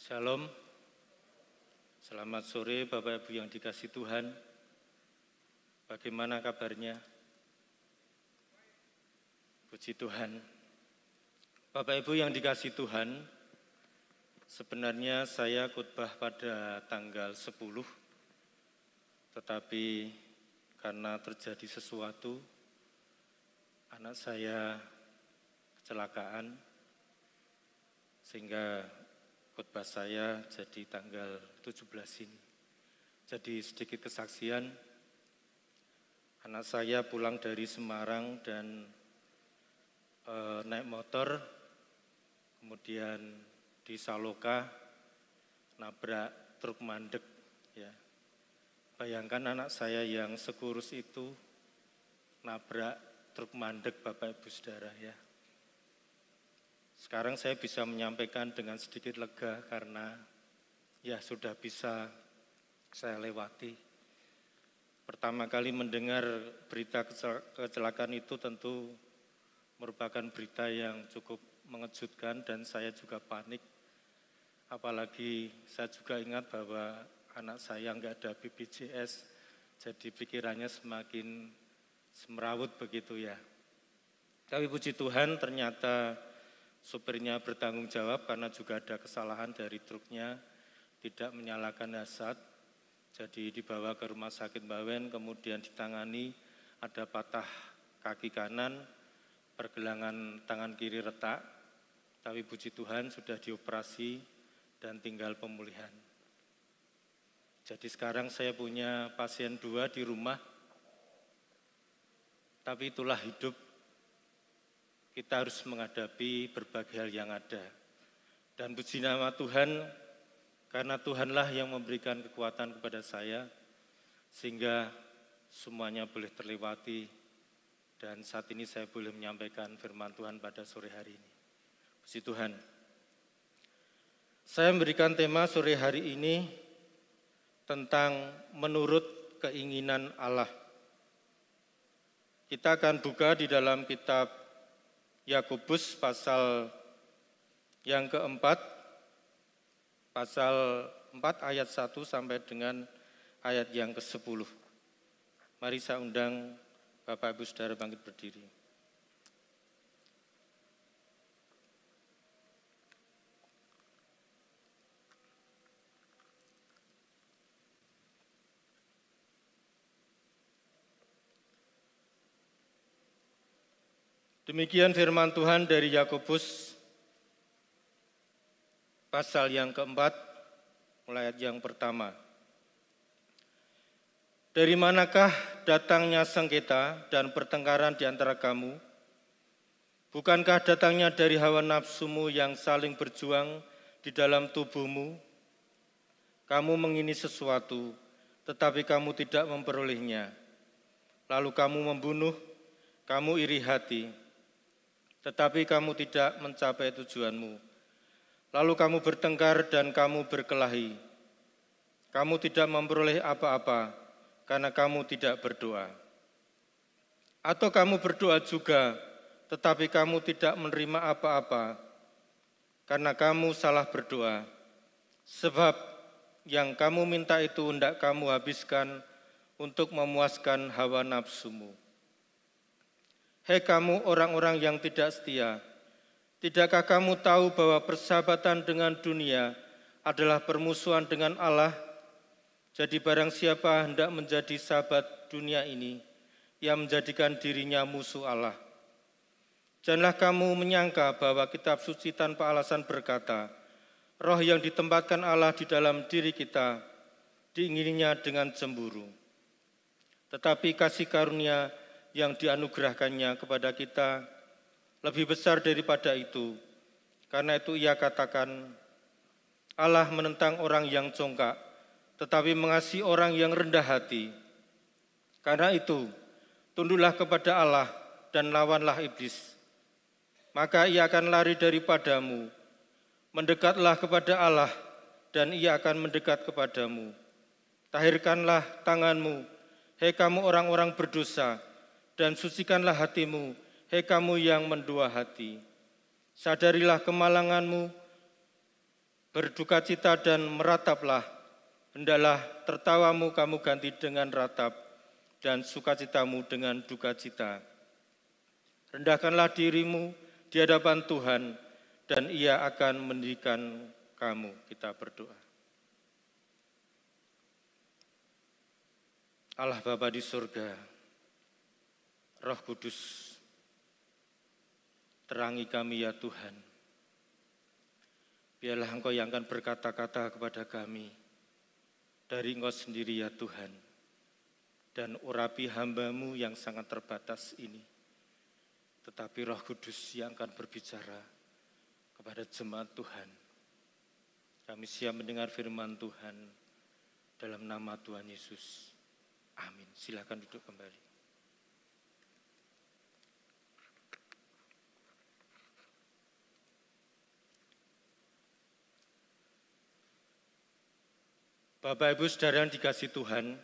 Shalom, selamat sore Bapak Ibu yang dikasihi Tuhan. Bagaimana kabarnya? Puji Tuhan. Bapak Ibu yang dikasihi Tuhan, sebenarnya saya khotbah pada tanggal 10, tetapi karena terjadi sesuatu, anak saya kecelakaan, sehingga khotbah saya jadi tanggal 17 ini. Jadi sedikit kesaksian, anak saya pulang dari Semarang dan naik motor, kemudian di Saloka nabrak truk mandek. Ya. Bayangkan anak saya yang sekurus itu nabrak truk mandek, Bapak Ibu Saudara ya. Sekarang saya bisa menyampaikan dengan sedikit lega karena ya sudah bisa saya lewati. Pertama kali mendengar berita kecelakaan itu tentu merupakan berita yang cukup mengejutkan dan saya juga panik. Apalagi saya juga ingat bahwa anak saya nggak ada BPJS, jadi pikirannya semakin semerawut begitu ya. Tapi puji Tuhan ternyata supirnya bertanggung jawab karena juga ada kesalahan dari truknya, tidak menyalakan hazard. Jadi dibawa ke rumah sakit Bawen, kemudian ditangani, ada patah kaki kanan, pergelangan tangan kiri retak. Tapi puji Tuhan sudah dioperasi dan tinggal pemulihan. Jadi sekarang saya punya pasien 2 di rumah, tapi itulah hidup. Kita harus menghadapi berbagai hal yang ada. Dan puji nama Tuhan, karena Tuhanlah yang memberikan kekuatan kepada saya, sehingga semuanya boleh terlewati, dan saat ini saya boleh menyampaikan firman Tuhan pada sore hari ini. Puji Tuhan. Saya memberikan tema sore hari ini tentang menurut keinginan Allah. Kita akan buka di dalam kitab Yakobus pasal yang keempat, pasal 4 ayat 1 sampai dengan ayat yang ke-10. Mari saya undang Bapak Ibu Saudara bangkit berdiri. Demikian firman Tuhan dari Yakobus pasal yang keempat, mulai ayat yang pertama. Dari manakah datangnya sengketa dan pertengkaran di antara kamu? Bukankah datangnya dari hawa nafsumu yang saling berjuang di dalam tubuhmu? Kamu mengingini sesuatu, tetapi kamu tidak memperolehnya. Lalu kamu membunuh, kamu iri hati, tetapi kamu tidak mencapai tujuanmu. Lalu kamu bertengkar dan kamu berkelahi. Kamu tidak memperoleh apa-apa karena kamu tidak berdoa. Atau kamu berdoa juga, tetapi kamu tidak menerima apa-apa karena kamu salah berdoa. Sebab yang kamu minta itu hendak kamu habiskan untuk memuaskan hawa nafsumu. Hei kamu orang-orang yang tidak setia, tidakkah kamu tahu bahwa persahabatan dengan dunia adalah permusuhan dengan Allah? Jadi barang siapa hendak menjadi sahabat dunia ini, ia menjadikan dirinya musuh Allah. Janganlah kamu menyangka bahwa kitab suci tanpa alasan berkata, roh yang ditempatkan Allah di dalam diri kita, diingininya dengan cemburu. Tetapi kasih karunia yang dianugerahkannya kepada kita lebih besar daripada itu. Karena itu ia katakan, Allah menentang orang yang congkak, tetapi mengasihi orang yang rendah hati. Karena itu, tunduklah kepada Allah dan lawanlah iblis. Maka ia akan lari daripadamu. Mendekatlah kepada Allah dan ia akan mendekat kepadamu. Tahirkanlah tanganmu, hei kamu orang-orang berdosa, dan sucikanlah hatimu, hei kamu yang mendua hati. Sadarilah kemalanganmu, Berduka cita dan merataplah, hendalah tertawamu kamu ganti dengan ratap, dan sukacitamu dengan duka cita. Rendahkanlah dirimu di hadapan Tuhan, dan Ia akan meninggikan kamu. Kita berdoa. Allah Bapa di surga, Roh Kudus, terangi kami ya Tuhan. Biarlah Engkau yang akan berkata-kata kepada kami dari Engkau sendiri ya Tuhan. Dan urapi hamba-Mu yang sangat terbatas ini. Tetapi Roh Kudus yang akan berbicara kepada jemaat Tuhan. Kami siap mendengar firman Tuhan dalam nama Tuhan Yesus. Amin. Silakan duduk kembali. Bapak Ibu Saudara yang dikasihi Tuhan,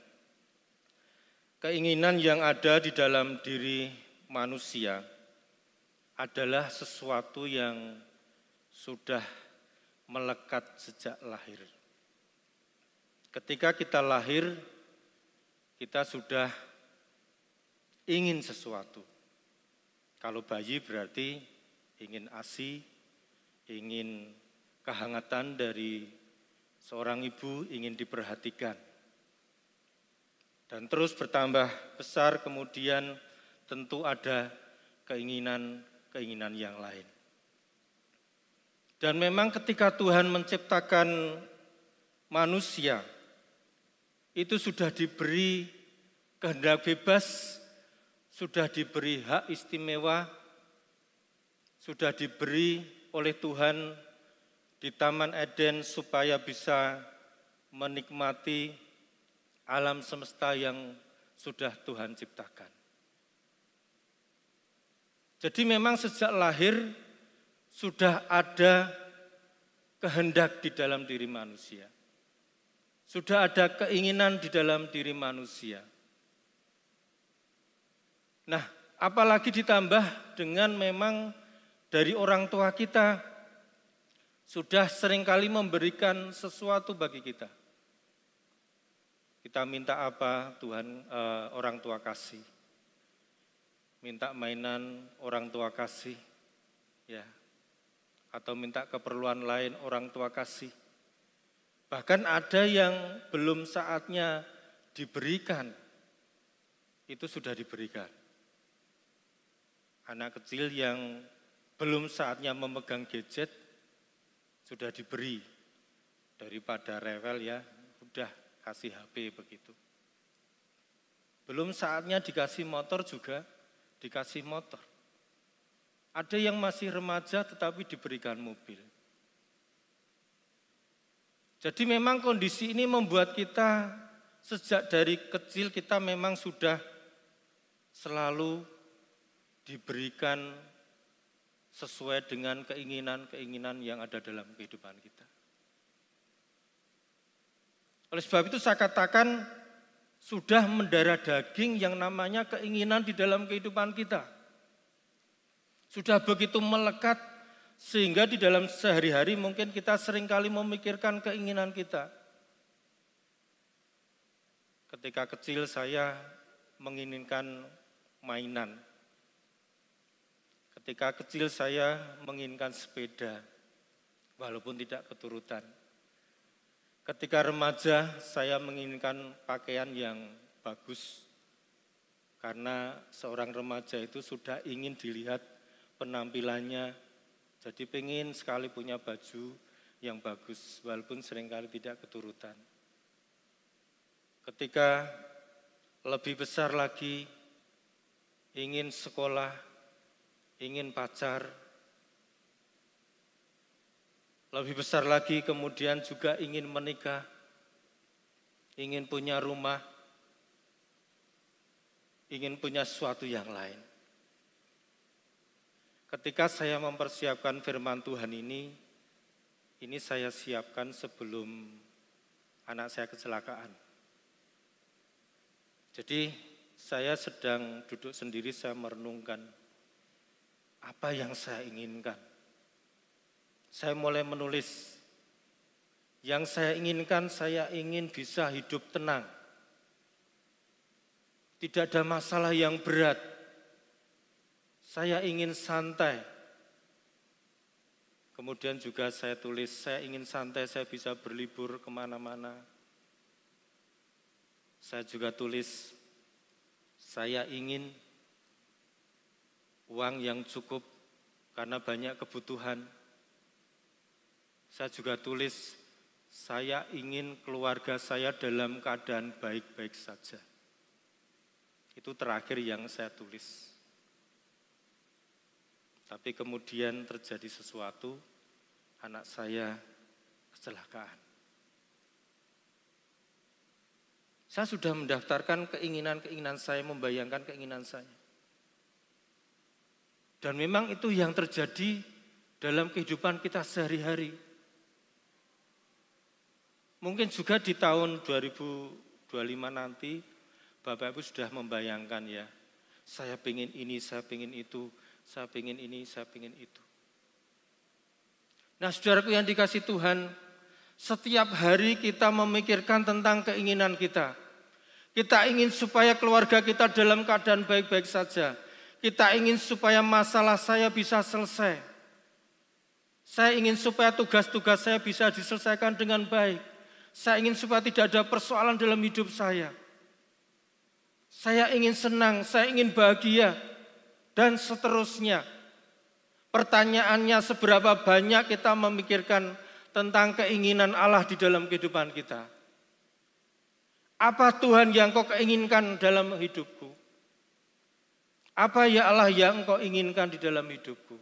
keinginan yang ada di dalam diri manusia adalah sesuatu yang sudah melekat sejak lahir. Ketika kita lahir, kita sudah ingin sesuatu. Kalau bayi berarti ingin ASI, ingin kehangatan dari seorang ibu, ingin diperhatikan. Dan terus bertambah besar, kemudian tentu ada keinginan-keinginan yang lain. Dan memang ketika Tuhan menciptakan manusia, itu sudah diberi kehendak bebas, sudah diberi hak istimewa, sudah diberi oleh Tuhan di Taman Eden supaya bisa menikmati alam semesta yang sudah Tuhan ciptakan. Jadi memang sejak lahir sudah ada kehendak di dalam diri manusia. Sudah ada keinginan di dalam diri manusia. Nah, apalagi ditambah dengan memang dari orang tua kita sudah seringkali memberikan sesuatu bagi kita. Kita minta apa, Tuhan orang tua kasih. Minta mainan, orang tua kasih. Ya. Atau minta keperluan lain, orang tua kasih. Bahkan ada yang belum saatnya diberikan, itu sudah diberikan. Anak kecil yang belum saatnya memegang gadget, sudah diberi. Daripada rewel ya, udah kasih HP begitu. Belum saatnya dikasih motor juga, dikasih motor. Ada yang masih remaja tetapi diberikan mobil. Jadi memang kondisi ini membuat kita sejak dari kecil kita memang sudah selalu diberikan sesuai dengan keinginan-keinginan yang ada dalam kehidupan kita. Oleh sebab itu saya katakan sudah mendarah daging yang namanya keinginan di dalam kehidupan kita. Sudah begitu melekat sehingga di dalam sehari-hari mungkin kita seringkali memikirkan keinginan kita. Ketika kecil saya menginginkan mainan. Ketika kecil saya menginginkan sepeda, walaupun tidak keturutan. Ketika remaja saya menginginkan pakaian yang bagus. Karena seorang remaja itu sudah ingin dilihat penampilannya. Jadi pengen sekali punya baju yang bagus, walaupun seringkali tidak keturutan. Ketika lebih besar lagi, ingin sekolah, ingin pacar. Lebih besar lagi kemudian juga ingin menikah, ingin punya rumah, ingin punya sesuatu yang lain. Ketika saya mempersiapkan firman Tuhan ini saya siapkan sebelum anak saya kecelakaan. Jadi saya sedang duduk sendiri, saya merenungkan apa yang saya inginkan. Saya mulai menulis Yang saya inginkan, saya ingin bisa hidup tenang. Tidak ada masalah yang berat. Saya ingin santai. Kemudian juga saya tulis, saya ingin santai, saya bisa berlibur kemana-mana. Saya juga tulis, saya ingin uang yang cukup karena banyak kebutuhan. Saya juga tulis, saya ingin keluarga saya dalam keadaan baik-baik saja. Itu terakhir yang saya tulis. Tapi kemudian terjadi sesuatu, anak saya kecelakaan. Saya sudah mendaftarkan keinginan-keinginan saya, membayangkan keinginan saya. Dan memang itu yang terjadi dalam kehidupan kita sehari-hari. Mungkin juga di tahun 2025 nanti, Bapak Ibu sudah membayangkan ya, saya pengen ini, saya pengen itu, saya pengen ini, saya pengen itu. Nah saudaraku yang dikasih Tuhan, setiap hari kita memikirkan tentang keinginan kita. Kita ingin supaya keluarga kita dalam keadaan baik-baik saja. Kita ingin supaya masalah saya bisa selesai. Saya ingin supaya tugas-tugas saya bisa diselesaikan dengan baik. Saya ingin supaya tidak ada persoalan dalam hidup saya. Saya ingin senang, saya ingin bahagia, dan seterusnya. Pertanyaannya seberapa banyak kita memikirkan tentang keinginan Allah di dalam kehidupan kita. Apa Tuhan yang kau inginkan dalam hidupku? Apa ya Allah yang engkau inginkan di dalam hidupku?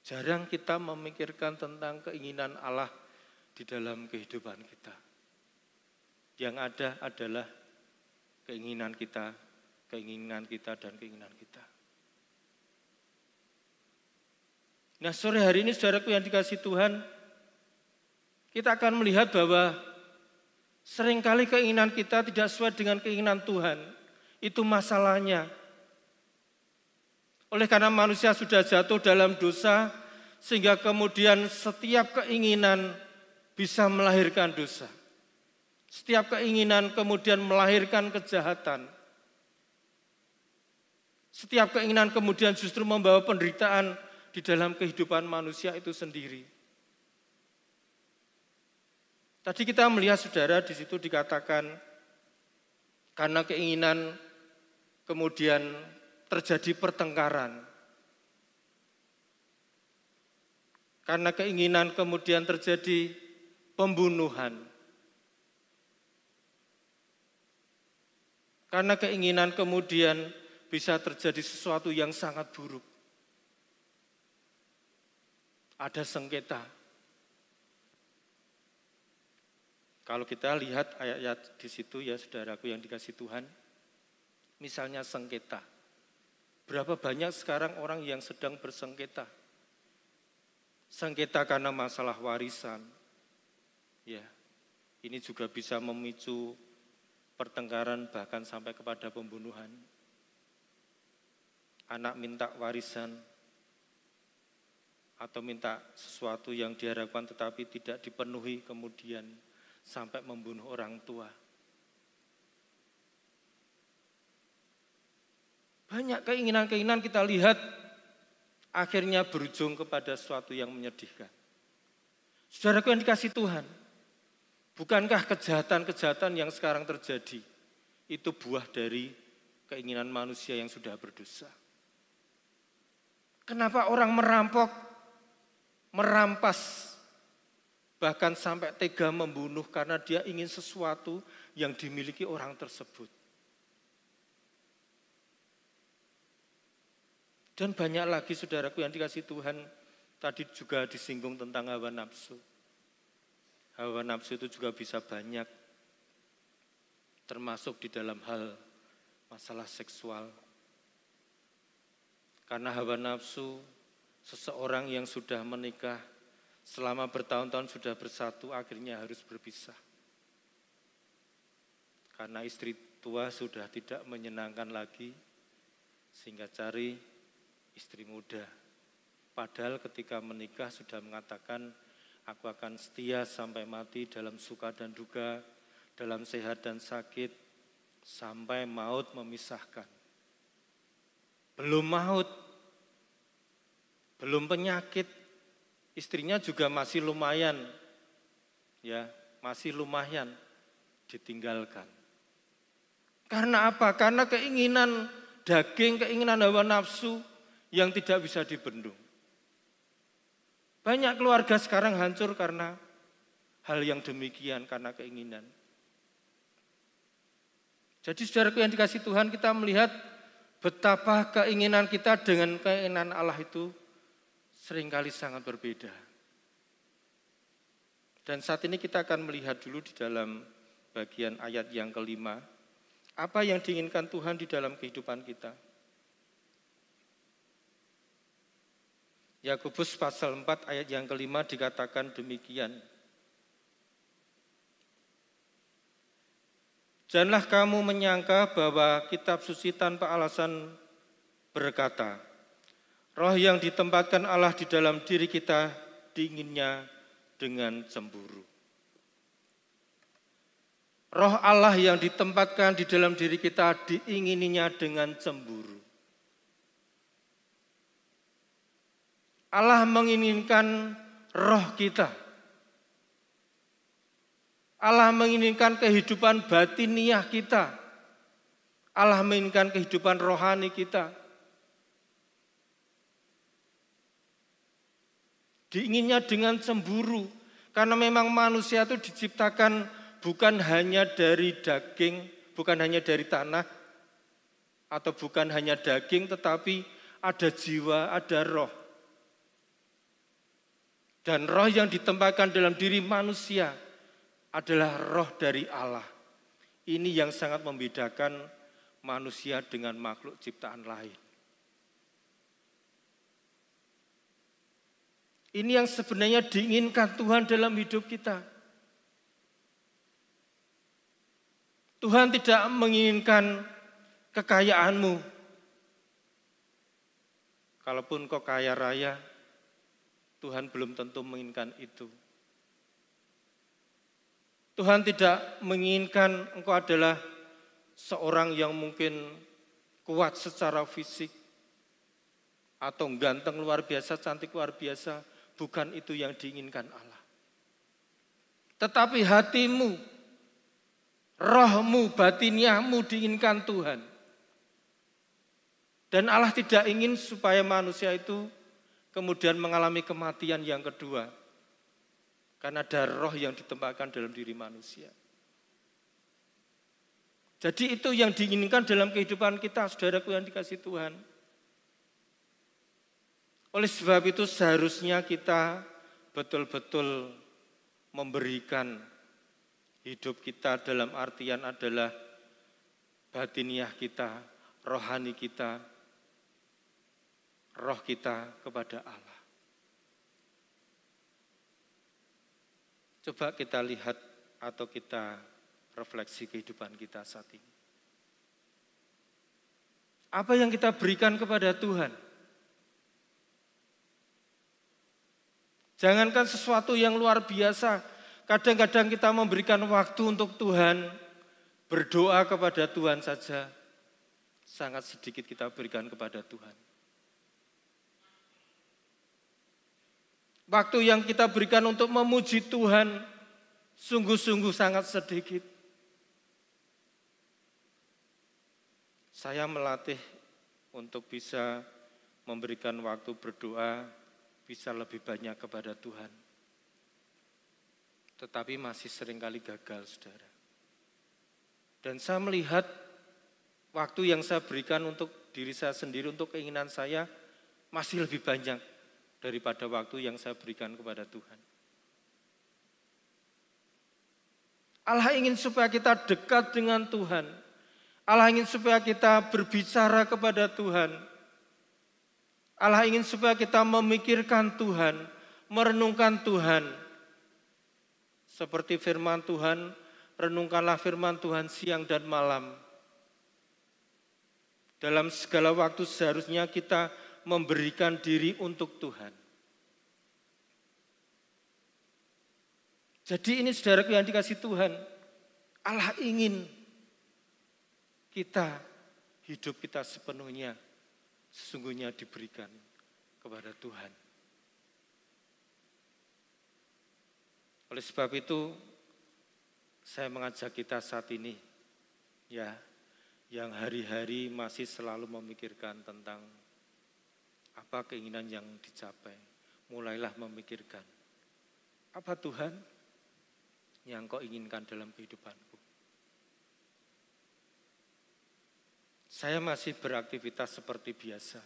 Jarang kita memikirkan tentang keinginan Allah di dalam kehidupan kita. Yang ada adalah keinginan kita, dan keinginan kita. Nah sore hari ini saudaraku yang dikasih Tuhan, kita akan melihat bahwa seringkali keinginan kita tidak sesuai dengan keinginan Tuhan. Itu masalahnya. Oleh karena manusia sudah jatuh dalam dosa, sehingga kemudian setiap keinginan bisa melahirkan dosa. Setiap keinginan kemudian melahirkan kejahatan. Setiap keinginan kemudian justru membawa penderitaan di dalam kehidupan manusia itu sendiri. Tadi kita melihat saudara di situ dikatakan karena keinginan kemudian terjadi pertengkaran. Karena keinginan kemudian terjadi pembunuhan. Karena keinginan kemudian bisa terjadi sesuatu yang sangat buruk. Ada sengketa. Kalau kita lihat ayat-ayat di situ ya saudaraku yang dikasih Tuhan, misalnya sengketa. Berapa banyak sekarang orang yang sedang bersengketa? Sengketa karena masalah warisan. Ya, ini juga bisa memicu pertengkaran bahkan sampai kepada pembunuhan. Anak minta warisan atau minta sesuatu yang diharapkan tetapi tidak dipenuhi kemudian sampai membunuh orang tua. Banyak keinginan-keinginan kita lihat akhirnya berujung kepada sesuatu yang menyedihkan. Saudaraku yang dikasih Tuhan, bukankah kejahatan-kejahatan yang sekarang terjadi itu buah dari keinginan manusia yang sudah berdosa? Kenapa orang merampok, merampas, bahkan sampai tega membunuh karena dia ingin sesuatu yang dimiliki orang tersebut? Dan banyak lagi saudaraku yang dikasih Tuhan, tadi juga disinggung tentang hawa nafsu. Hawa nafsu itu juga bisa banyak, termasuk di dalam hal masalah seksual. Karena hawa nafsu, seseorang yang sudah menikah, selama bertahun-tahun sudah bersatu, akhirnya harus berpisah. Karena istri tua sudah tidak menyenangkan lagi, sehingga cari istri muda. Padahal ketika menikah sudah mengatakan, aku akan setia sampai mati dalam suka dan duka, dalam sehat dan sakit, sampai maut memisahkan. Belum maut, belum penyakit, istrinya juga masih lumayan, ya, masih lumayan ditinggalkan. Karena apa? Karena keinginan daging, keinginan hawa nafsu yang tidak bisa dibendung. Banyak keluarga sekarang hancur karena hal yang demikian, karena keinginan. Jadi saudaraku yang dikasihi Tuhan, kita melihat betapa keinginan kita dengan keinginan Allah itu seringkali sangat berbeda. Dan saat ini kita akan melihat dulu di dalam bagian ayat yang kelima, apa yang diinginkan Tuhan di dalam kehidupan kita. Yakobus pasal 4 ayat yang kelima dikatakan demikian. Janganlah kamu menyangka bahwa kitab suci tanpa alasan berkata, roh yang ditempatkan Allah di dalam diri kita diinginnya dengan cemburu. Roh Allah yang ditempatkan di dalam diri kita diingininya dengan cemburu. Allah menginginkan roh kita. Allah menginginkan kehidupan batiniah kita. Allah menginginkan kehidupan rohani kita. Diinginnya dengan cemburu. Karena memang manusia itu diciptakan bukan hanya dari daging, bukan hanya dari tanah, atau bukan hanya daging, tetapi ada jiwa, ada roh. Dan roh yang ditempatkan dalam diri manusia adalah roh dari Allah. Ini yang sangat membedakan manusia dengan makhluk ciptaan lain. Ini yang sebenarnya diinginkan Tuhan dalam hidup kita. Tuhan tidak menginginkan kekayaanmu. Kalaupun kau kaya raya, Tuhan belum tentu menginginkan itu. Tuhan tidak menginginkan engkau adalah seorang yang mungkin kuat secara fisik atau ganteng luar biasa, cantik luar biasa. Bukan itu yang diinginkan Allah. Tetapi hatimu, rohmu, batiniahmu diinginkan Tuhan. Dan Allah tidak ingin supaya manusia itu kemudian mengalami kematian yang kedua. Karena ada roh yang ditempatkan dalam diri manusia. Jadi itu yang diinginkan dalam kehidupan kita, saudaraku yang dikasihi Tuhan. Oleh sebab itu seharusnya kita betul-betul memberikan hidup kita dalam artian adalah batiniah kita, rohani kita, roh kita kepada Allah. Coba kita lihat atau kita refleksi kehidupan kita saat ini. Apa yang kita berikan kepada Tuhan? Jangankan sesuatu yang luar biasa, kadang-kadang kita memberikan waktu untuk Tuhan, berdoa kepada Tuhan saja, sangat sedikit kita berikan kepada Tuhan. Waktu yang kita berikan untuk memuji Tuhan, sungguh-sungguh sangat sedikit. Saya melatih untuk bisa memberikan waktu berdoa, bisa lebih banyak kepada Tuhan. Tetapi masih seringkali gagal, saudara. Dan saya melihat waktu yang saya berikan untuk diri saya sendiri, untuk keinginan saya, masih lebih banyak daripada waktu yang saya berikan kepada Tuhan. Allah ingin supaya kita dekat dengan Tuhan. Allah ingin supaya kita berbicara kepada Tuhan. Allah ingin supaya kita memikirkan Tuhan, merenungkan Tuhan. Seperti firman Tuhan, renungkanlah firman Tuhan siang dan malam. Dalam segala waktu seharusnya kita memberikan diri untuk Tuhan. Jadi ini saudaraku yang dikasih Tuhan, Allah ingin hidup kita sepenuhnya sesungguhnya diberikan kepada Tuhan. Oleh sebab itu, saya mengajak kita saat ini, ya, yang hari-hari masih selalu memikirkan tentang apa keinginan yang dicapai. Mulailah memikirkan, apa Tuhan yang kau inginkan dalam kehidupanku. Saya masih beraktivitas seperti biasa.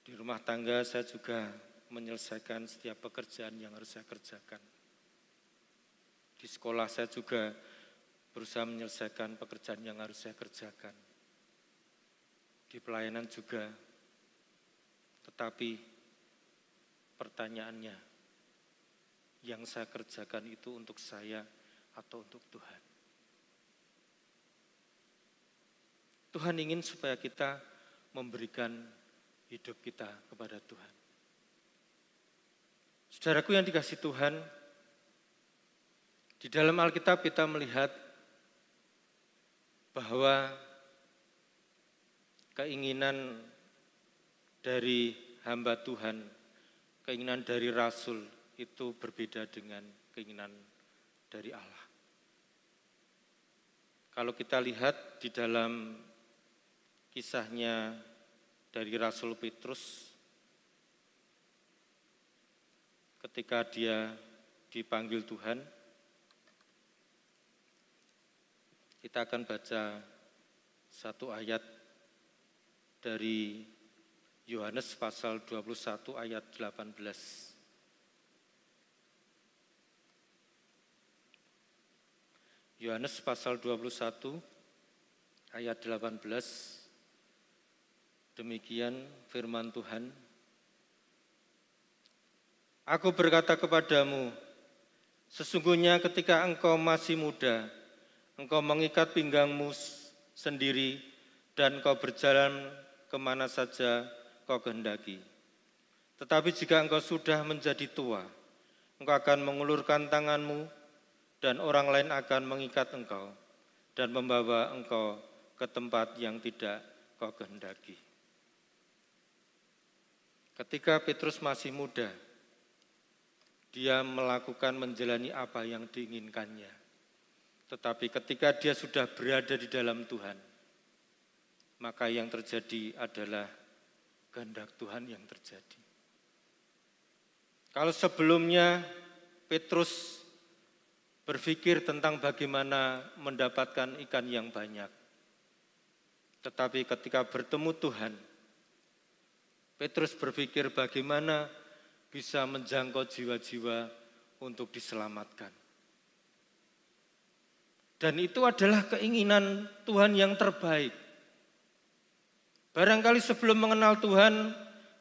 Di rumah tangga saya juga menyelesaikan setiap pekerjaan yang harus saya kerjakan. Di sekolah saya juga berusaha menyelesaikan pekerjaan yang harus saya kerjakan. Di pelayanan juga. Tetapi pertanyaannya, yang saya kerjakan itu untuk saya atau untuk Tuhan? Tuhan ingin supaya kita memberikan hidup kita kepada Tuhan. Saudaraku yang dikasih Tuhan, di dalam Alkitab kita melihat bahwa keinginan dari hamba Tuhan, keinginan dari Rasul itu berbeda dengan keinginan dari Allah. Kalau kita lihat di dalam kisahnya dari Rasul Petrus, ketika dia dipanggil Tuhan, kita akan baca satu ayat dari Yohanes pasal 21 ayat 18. Yohanes pasal 21 ayat 18, demikian firman Tuhan. Aku berkata kepadamu, sesungguhnya ketika engkau masih muda, engkau mengikat pinggangmu sendiri dan kau berjalan kemana saja kau kehendaki. Tetapi jika engkau sudah menjadi tua, engkau akan mengulurkan tanganmu dan orang lain akan mengikat engkau dan membawa engkau ke tempat yang tidak kau kehendaki. Ketika Petrus masih muda, dia melakukan menjalani apa yang diinginkannya. Tetapi ketika dia sudah berada di dalam Tuhan, maka yang terjadi adalah kehendak Tuhan yang terjadi. Kalau sebelumnya Petrus berpikir tentang bagaimana mendapatkan ikan yang banyak, tetapi ketika bertemu Tuhan, Petrus berpikir bagaimana bisa menjangkau jiwa-jiwa untuk diselamatkan. Dan itu adalah keinginan Tuhan yang terbaik. Barangkali sebelum mengenal Tuhan,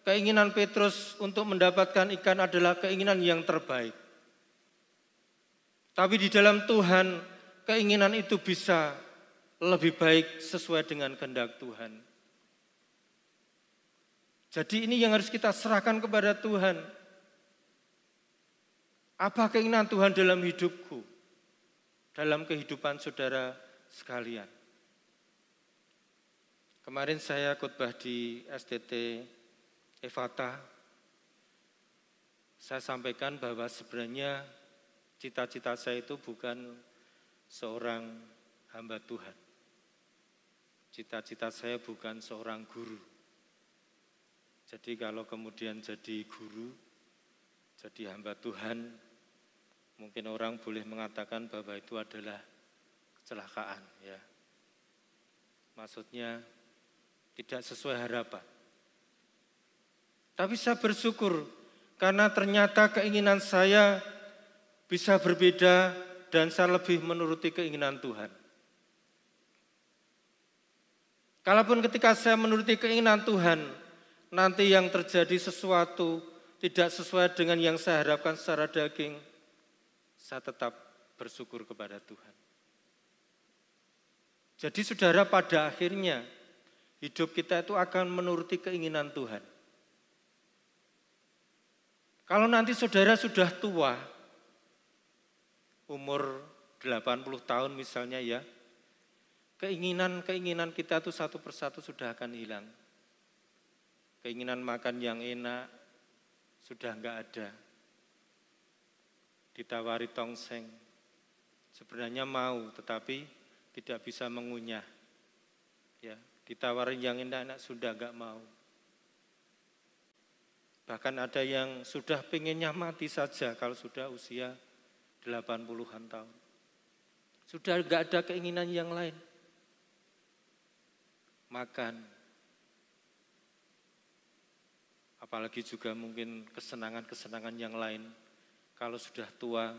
keinginan Petrus untuk mendapatkan ikan adalah keinginan yang terbaik. Tapi di dalam Tuhan, keinginan itu bisa lebih baik sesuai dengan kehendak Tuhan. Jadi ini yang harus kita serahkan kepada Tuhan. Apa keinginan Tuhan dalam hidupku? Dalam kehidupan saudara sekalian. Kemarin saya khotbah di STT Evata. Saya sampaikan bahwa sebenarnya cita-cita saya itu bukan seorang hamba Tuhan. Cita-cita saya bukan seorang guru. Jadi kalau kemudian jadi guru, jadi hamba Tuhan, mungkin orang boleh mengatakan bahwa itu adalah kecelakaan, ya. Maksudnya tidak sesuai harapan. Tapi saya bersyukur karena ternyata keinginan saya bisa berbeda dan saya lebih menuruti keinginan Tuhan. Kalaupun ketika saya menuruti keinginan Tuhan, nanti yang terjadi sesuatu tidak sesuai dengan yang saya harapkan secara daging, saya tetap bersyukur kepada Tuhan. Jadi saudara, pada akhirnya hidup kita itu akan menuruti keinginan Tuhan. Kalau nanti saudara sudah tua, umur 80 tahun misalnya ya, keinginan kita itu satu persatu sudah akan hilang. Keinginan makan yang enak sudah enggak ada. Ditawari tongseng, sebenarnya mau tetapi tidak bisa mengunyah. Ya, ditawarin yang enak-enak sudah enggak mau. Bahkan ada yang sudah pengennya mati saja kalau sudah usia 80-an tahun. Sudah enggak ada keinginan yang lain. Makan. Apalagi juga mungkin kesenangan-kesenangan yang lain. Kalau sudah tua,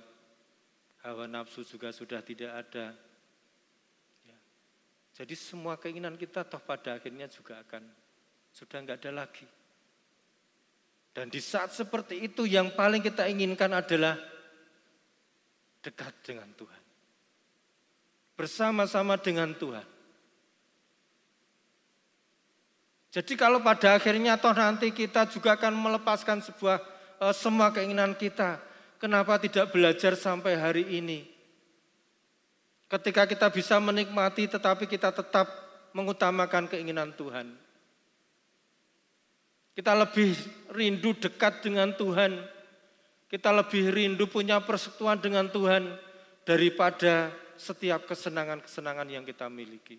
hawa nafsu juga sudah tidak ada. Ya. Jadi semua keinginan kita toh pada akhirnya juga akan sudah enggak ada lagi. Dan di saat seperti itu yang paling kita inginkan adalah dekat dengan Tuhan. Bersama-sama dengan Tuhan. Jadi kalau pada akhirnya toh nanti kita juga akan melepaskan semua keinginan kita. Kenapa tidak belajar sampai hari ini? Ketika kita bisa menikmati tetapi kita tetap mengutamakan keinginan Tuhan. Kita lebih rindu dekat dengan Tuhan. Kita lebih rindu punya persekutuan dengan Tuhan daripada setiap kesenangan-kesenangan yang kita miliki.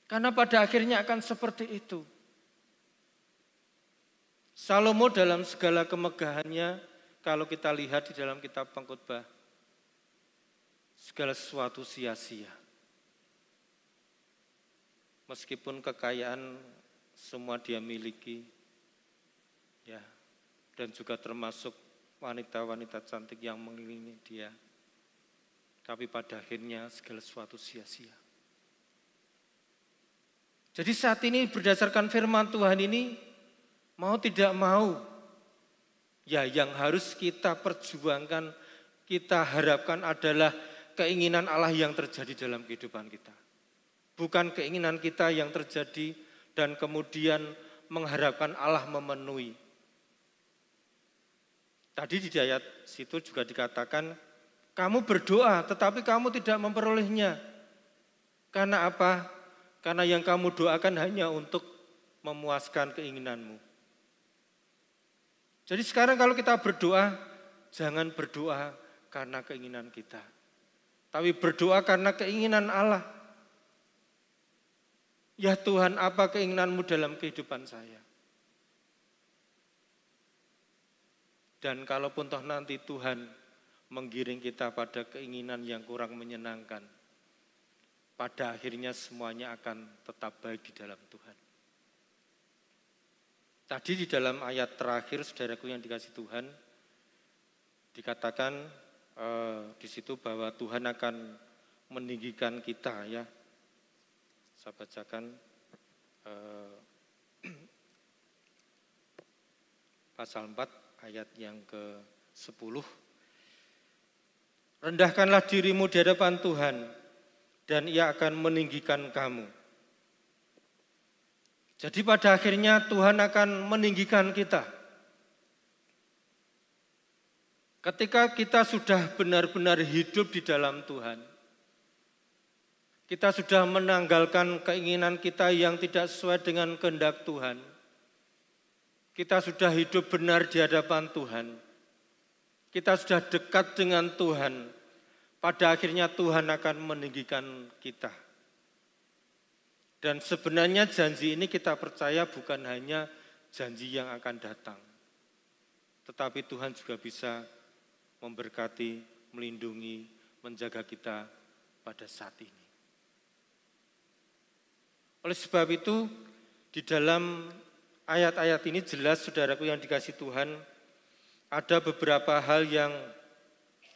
Karena pada akhirnya akan seperti itu. Salomo dalam segala kemegahannya, kalau kita lihat di dalam kitab Pengkhotbah, segala sesuatu sia-sia. Meskipun kekayaan semua dia miliki, ya, dan juga termasuk wanita-wanita cantik yang mengelilingi dia. Tapi pada akhirnya segala sesuatu sia-sia. Jadi saat ini berdasarkan firman Tuhan ini, mau tidak mau, ya yang harus kita perjuangkan, kita harapkan adalah keinginan Allah yang terjadi dalam kehidupan kita. Bukan keinginan kita yang terjadi dan kemudian mengharapkan Allah memenuhi. Tadi di ayat situ juga dikatakan, kamu berdoa tetapi kamu tidak memperolehnya. Karena apa? Karena yang kamu doakan hanya untuk memuaskan keinginanmu. Jadi sekarang kalau kita berdoa, jangan berdoa karena keinginan kita. Tapi berdoa karena keinginan Allah. Ya Tuhan, apa keinginanmu dalam kehidupan saya? Dan kalaupun toh nanti Tuhan menggiring kita pada keinginan yang kurang menyenangkan, pada akhirnya semuanya akan tetap baik di dalam Tuhan. Tadi di dalam ayat terakhir, saudaraku yang dikasih Tuhan, dikatakan di situ bahwa Tuhan akan meninggikan kita, ya. Saya bacakan pasal 4 ayat yang ke-10. Rendahkanlah dirimu di hadapan Tuhan dan Ia akan meninggikan kamu. Jadi pada akhirnya Tuhan akan meninggikan kita. Ketika kita sudah benar-benar hidup di dalam Tuhan, kita sudah menanggalkan keinginan kita yang tidak sesuai dengan kehendak Tuhan. Kita sudah hidup benar di hadapan Tuhan. Kita sudah dekat dengan Tuhan. Pada akhirnya Tuhan akan meninggikan kita. Dan sebenarnya janji ini kita percaya bukan hanya janji yang akan datang. Tetapi Tuhan juga bisa memberkati, melindungi, menjaga kita pada saat ini. Oleh sebab itu, di dalam ayat-ayat ini jelas, saudaraku yang dikasih Tuhan, ada beberapa hal yang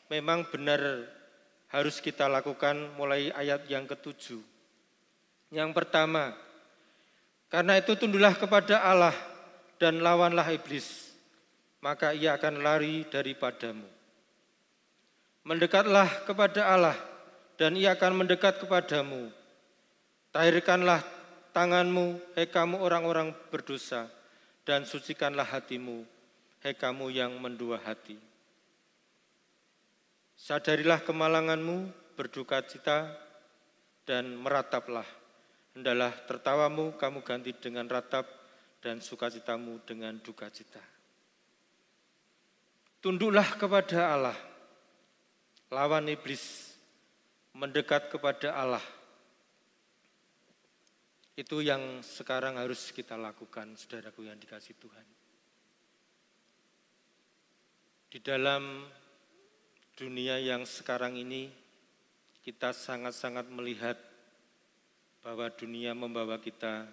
memang benar harus kita lakukan mulai ayat yang ke-7. Yang pertama, karena itu tunduklah kepada Allah dan lawanlah iblis, maka ia akan lari daripadamu. Mendekatlah kepada Allah dan ia akan mendekat kepadamu. Tahirkanlah tanganmu, hai kamu orang-orang berdosa, dan sucikanlah hatimu, hai kamu yang mendua hati. Sadarilah kemalanganmu, berduka cita, dan merataplah. Hendalah tertawamu kamu ganti dengan ratap, dan sukacitamu dengan duka cita. Tunduklah kepada Allah, lawan iblis, mendekat kepada Allah. Itu yang sekarang harus kita lakukan, saudaraku yang dikasihi Tuhan. Di dalam dunia yang sekarang ini, kita sangat-sangat melihat bahwa dunia membawa kita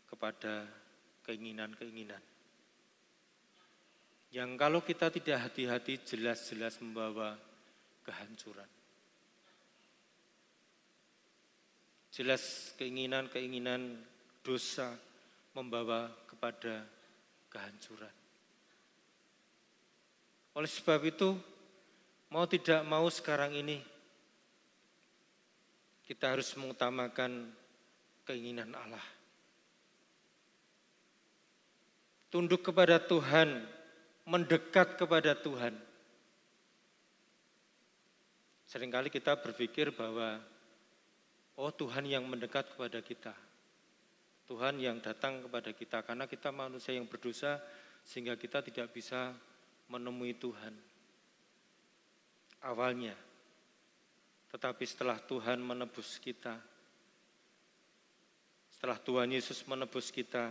kepada keinginan-keinginan. Yang kalau kita tidak hati-hati jelas-jelas membawa kehancuran. Jelas keinginan-keinginan dosa membawa kepada kehancuran. Oleh sebab itu, mau tidak mau sekarang ini, kita harus mengutamakan keinginan Allah. Tunduk kepada Tuhan, mendekat kepada Tuhan. Seringkali kita berpikir bahwa Tuhan yang mendekat kepada kita. Tuhan yang datang kepada kita karena kita manusia yang berdosa sehingga kita tidak bisa menemui Tuhan. Awalnya. Tetapi setelah Tuhan menebus kita, setelah Tuhan Yesus menebus kita,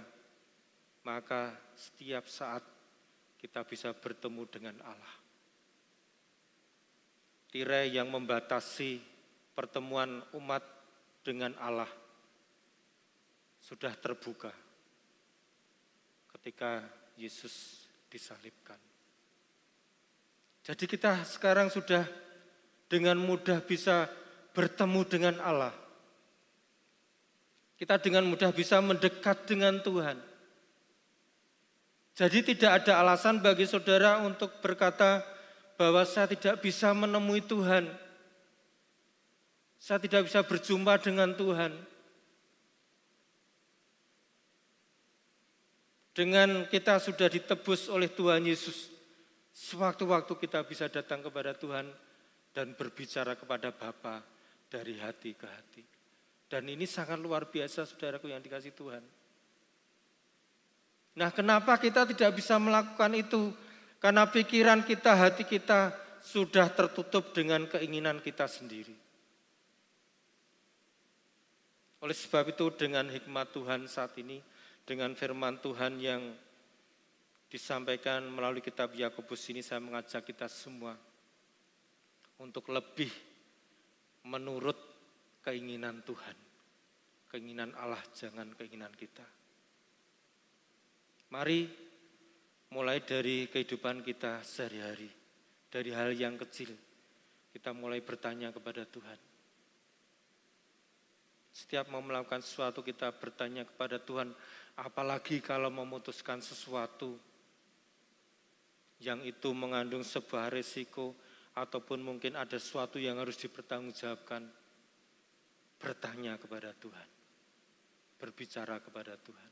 maka setiap saat kita bisa bertemu dengan Allah. Tirai yang membatasi pertemuan umat dengan Allah sudah terbuka ketika Yesus disalibkan. Jadi kita sekarang sudah dengan mudah bisa bertemu dengan Allah. Kita dengan mudah bisa mendekat dengan Tuhan. Jadi tidak ada alasan bagi saudara untuk berkata bahwa saya tidak bisa menemui Tuhan. Saya tidak bisa berjumpa dengan Tuhan. Dengan kita sudah ditebus oleh Tuhan Yesus, sewaktu-waktu kita bisa datang kepada Tuhan dan berbicara kepada Bapa dari hati ke hati. Dan ini sangat luar biasa, saudaraku yang dikasihi Tuhan. Nah, kenapa kita tidak bisa melakukan itu? Karena pikiran kita, hati kita sudah tertutup dengan keinginan kita sendiri. Oleh sebab itu dengan hikmat Tuhan saat ini, dengan firman Tuhan yang disampaikan melalui kitab Yakobus ini, saya mengajak kita semua untuk lebih menurut keinginan Tuhan. Keinginan Allah, jangan keinginan kita. Mari mulai dari kehidupan kita sehari-hari, dari hal yang kecil, kita mulai bertanya kepada Tuhan. Setiap mau melakukan sesuatu kita bertanya kepada Tuhan, apalagi kalau memutuskan sesuatu yang itu mengandung sebuah resiko ataupun mungkin ada sesuatu yang harus dipertanggungjawabkan. Bertanya kepada Tuhan, berbicara kepada Tuhan.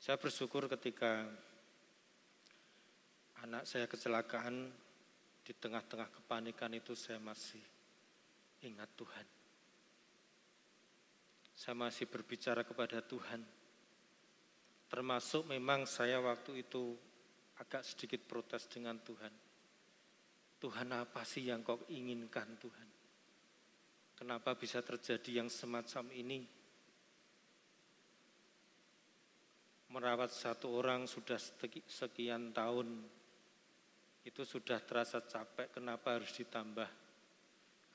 Saya bersyukur ketika anak saya kecelakaan, di tengah-tengah kepanikan itu saya masih ingat Tuhan. Saya masih berbicara kepada Tuhan. Termasuk memang saya waktu itu agak sedikit protes dengan Tuhan. Tuhan, apa sih yang kau inginkan Tuhan? Kenapa bisa terjadi yang semacam ini? Merawat satu orang sudah sekian tahun, itu sudah terasa capek, kenapa harus ditambah?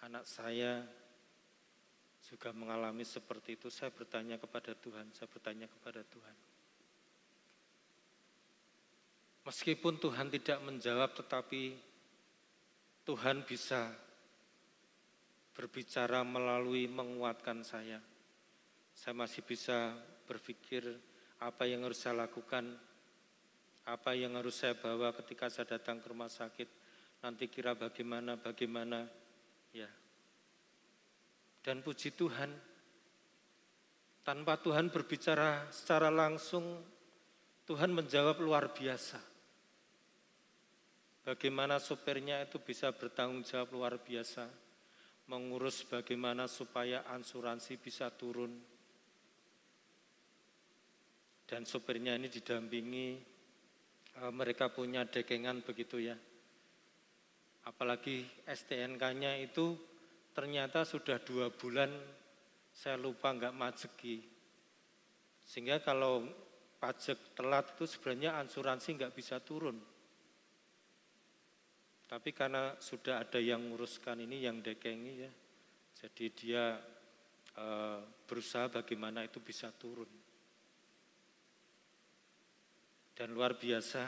Anak saya juga mengalami seperti itu. Saya bertanya kepada Tuhan, Meskipun Tuhan tidak menjawab, tetapi Tuhan bisa berbicara melalui menguatkan saya. Saya masih bisa berpikir apa yang harus saya lakukan, apa yang harus saya bawa ketika saya datang ke rumah sakit, nanti kira bagaimana, ya. Dan puji Tuhan, tanpa Tuhan berbicara secara langsung, Tuhan menjawab luar biasa. Bagaimana sopirnya itu bisa bertanggung jawab luar biasa, mengurus bagaimana supaya asuransi bisa turun. Dan sopirnya ini didampingi, mereka punya dekengan begitu ya. Apalagi STNK-nya itu ternyata sudah 2 bulan, saya lupa nggak majeki. Sehingga kalau pajak telat itu sebenarnya asuransi nggak bisa turun. Tapi karena sudah ada yang nguruskan ini, yang dekengi ya, jadi dia berusaha bagaimana itu bisa turun. Dan luar biasa,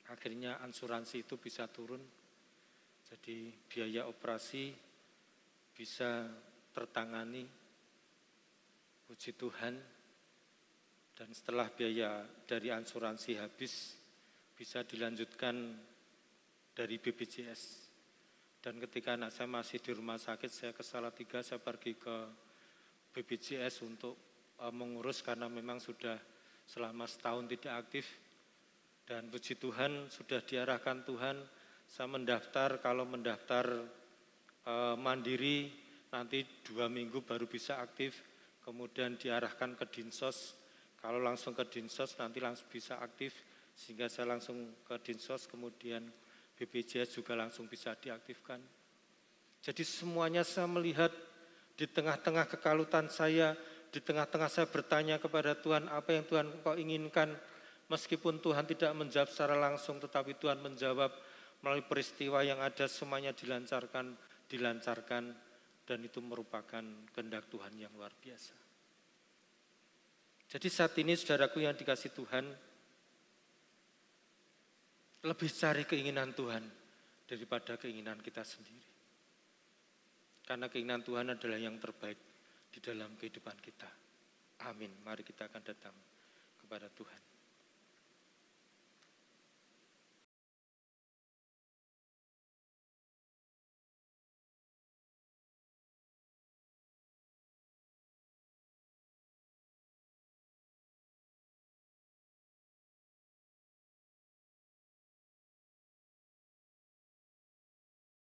akhirnya asuransi itu bisa turun. Jadi biaya operasi bisa tertangani, puji Tuhan. Dan setelah biaya dari asuransi habis, bisa dilanjutkan dari BPJS. Dan ketika anak saya masih di rumah sakit, saya ke Salatiga, saya pergi ke BPJS untuk mengurus karena memang sudah selama setahun tidak aktif. Dan puji Tuhan sudah diarahkan Tuhan, saya mendaftar, kalau mendaftar mandiri nanti 2 minggu baru bisa aktif, kemudian diarahkan ke Dinsos, kalau langsung ke Dinsos nanti langsung bisa aktif, sehingga saya langsung ke Dinsos, kemudian BPJS juga langsung bisa diaktifkan. Jadi semuanya saya melihat di tengah-tengah kekalutan saya, di tengah-tengah saya bertanya kepada Tuhan, apa yang Tuhan Engkau inginkan, meskipun Tuhan tidak menjawab secara langsung, tetapi Tuhan menjawab melalui peristiwa yang ada, semuanya dilancarkan, dan itu merupakan kehendak Tuhan yang luar biasa. Jadi saat ini saudaraku yang dikasih Tuhan, lebih cari keinginan Tuhan daripada keinginan kita sendiri. Karena keinginan Tuhan adalah yang terbaik di dalam kehidupan kita. Amin. Mari kita akan datang kepada Tuhan.